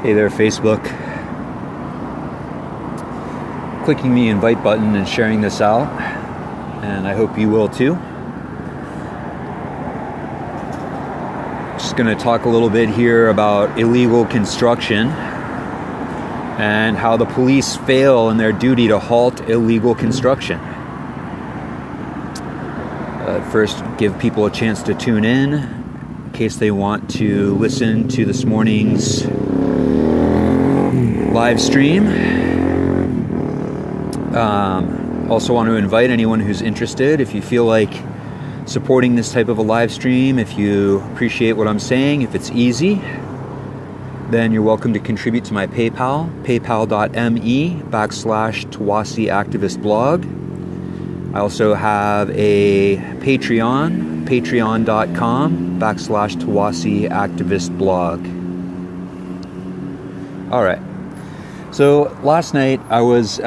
Hey there, Facebook. Clicking the invite button and sharing this out, and I hope you will too. Just going to talk a little bit here about illegal construction and how the police fail in their duty to halt illegal construction. First, give people a chance to tune in case they want to listen to this morning's live stream. Also want to invite anyone who's interested, if you feel like supporting this type of a live stream, if you appreciate what I'm saying, if it's easy, then you're welcome to contribute to my PayPal, paypal.me/Tawasi Activist Blog. I also have a Patreon, patreon.com/Tawasi Activist Blog. All right. So last night I was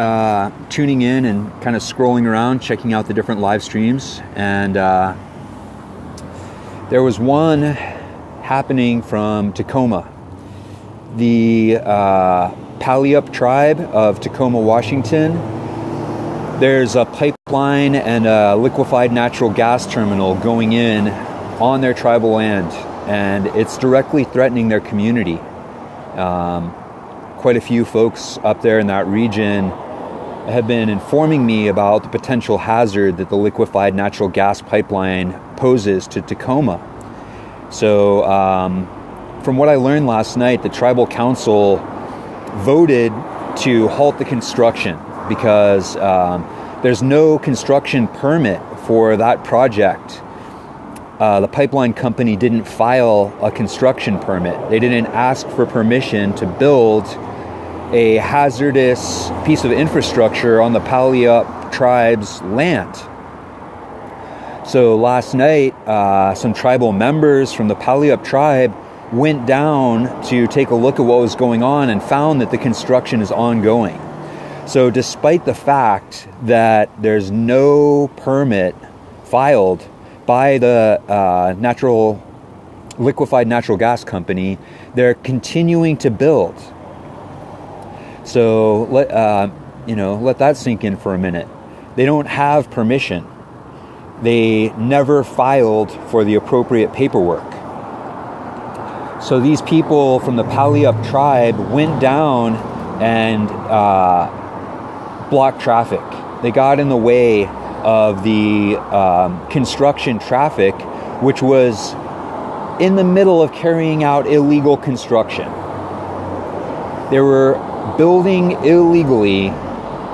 tuning in and kind of scrolling around, checking out the different live streams, and there was one happening from Tacoma. The Puyallup tribe of Tacoma, Washington. There's a pipeline and a liquefied natural gas terminal going in on their tribal land, and it's directly threatening their community. Quite a few folks up there in that region have been informing me about the potential hazard that the liquefied natural gas pipeline poses to Tacoma. So from what I learned last night, the tribal council voted to halt the construction because there's no construction permit for that project. The pipeline company didn't file a construction permit. They didn't ask for permission to build a hazardous piece of infrastructure on the Puyallup tribe's land. So last night, some tribal members from the Puyallup tribe went down to take a look at what was going on and found that the construction is ongoing. So despite the fact that there's no permit filed by the liquefied natural gas company, they're continuing to build. So let that sink in for a minute. They don't have permission. They never filed for the appropriate paperwork. So these people from the Puyallup tribe went down and blocked traffic. They got in the way of the construction traffic, which was in the middle of carrying out illegal construction. They were building illegally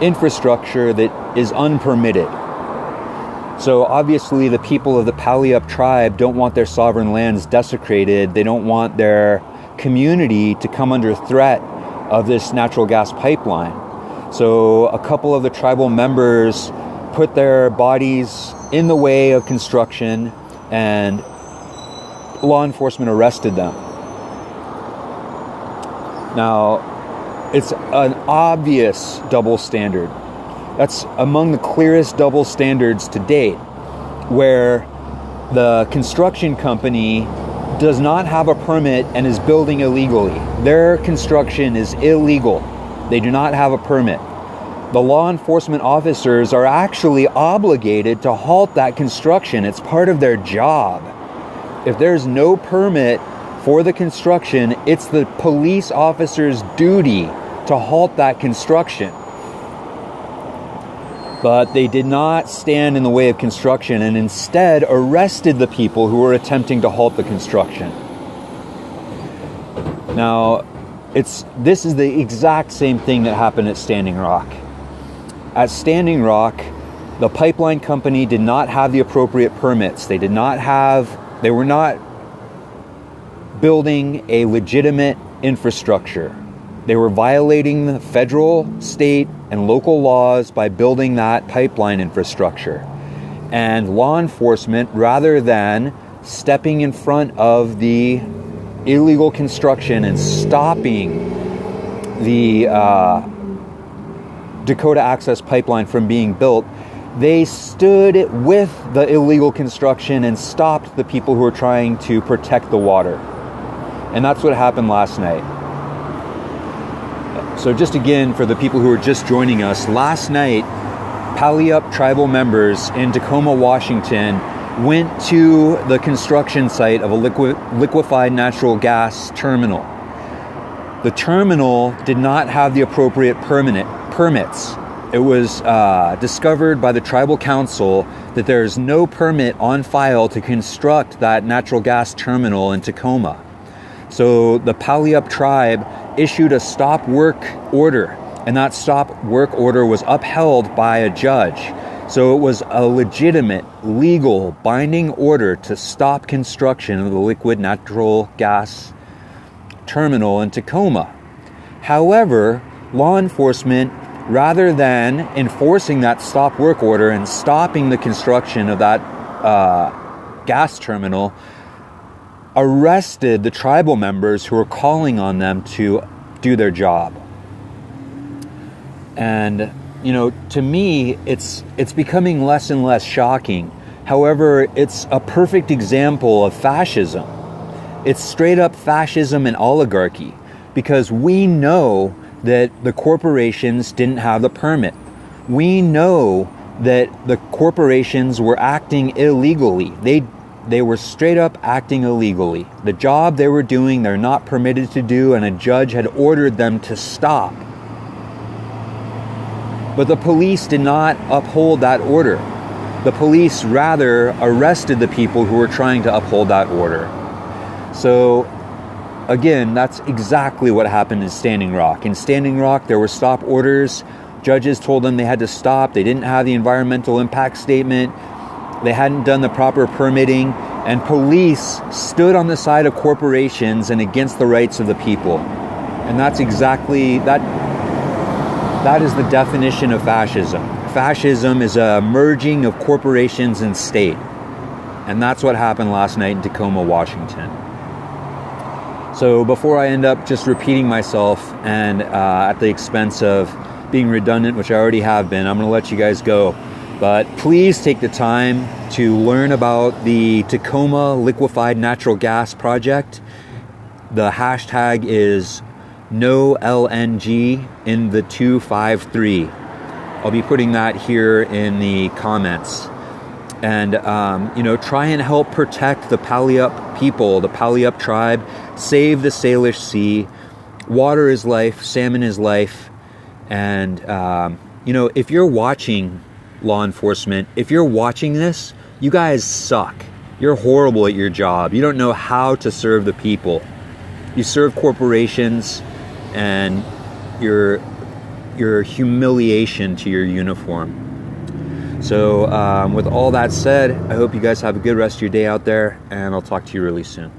infrastructure that is unpermitted. So obviously the people of the Puyallup tribe don't want their sovereign lands desecrated. They don't want their community to come under threat of this natural gas pipeline. So a couple of the tribal members put their bodies in the way of construction, and law enforcement arrested them. Now, it's an obvious double standard. That's among the clearest double standards to date, where the construction company does not have a permit and is building illegally. Their construction is illegal. They do not have a permit. The law enforcement officers are actually obligated to halt that construction. It's part of their job. If there's no permit for the construction, it's the police officer's duty to halt that construction. But they did not stand in the way of construction and instead arrested the people who were attempting to halt the construction. Now, this is the exact same thing that happened at Standing Rock. At Standing Rock, the pipeline company did not have the appropriate permits. They were not building a legitimate infrastructure. They were violating the federal, state, and local laws by building that pipeline infrastructure. And law enforcement, rather than stepping in front of the illegal construction and stopping the Dakota Access Pipeline from being built, they stood with the illegal construction and stopped the people who were trying to protect the water. And that's what happened last night. So just again, for the people who are just joining us, last night, Puyallup tribal members in Tacoma, Washington, went to the construction site of a liquefied natural gas terminal. The terminal did not have the appropriate permits. It was discovered by the tribal council that there is no permit on file to construct that natural gas terminal in Tacoma. So the Puyallup tribe issued a stop work order, and that stop work order was upheld by a judge. So it was a legitimate, legal, binding order to stop construction of the liquid natural gas terminal in Tacoma. However, law enforcement, rather than enforcing that stop work order and stopping the construction of that gas terminal, arrested the tribal members who were calling on them to do their job. And to me, it's becoming less and less shocking. However, it's a perfect example of fascism. It's straight up fascism and oligarchy, because we know that the corporations didn't have the permit. We know that the corporations were acting illegally. They were straight up acting illegally. The job they were doing, they're not permitted to do, and a judge had ordered them to stop. But the police did not uphold that order. The police rather arrested the people who were trying to uphold that order. So, again, that's exactly what happened in Standing Rock. In Standing Rock, there were stop orders. Judges told them they had to stop. They didn't have the environmental impact statement. They hadn't done the proper permitting. And police stood on the side of corporations and against the rights of the people. And that's exactly that. That is the definition of fascism. Fascism is a merging of corporations and state. And that's what happened last night in Tacoma, Washington. So before I end up just repeating myself and at the expense of being redundant, which I already have been, I'm going to let you guys go. But please take the time to learn about the Tacoma Liquefied Natural Gas Project. The hashtag is no LNG in the 253. I'll be putting that here in the comments. And, try and help protect the Puyallup people, the Puyallup tribe, save the Salish Sea. Water is life, salmon is life. And, if you're watching law enforcement, if you're watching this, you guys suck. You're horrible at your job. You don't know how to serve the people. You serve corporations, and your humiliation to your uniform. So with all that said, I hope you guys have a good rest of your day out there, and I'll talk to you really soon.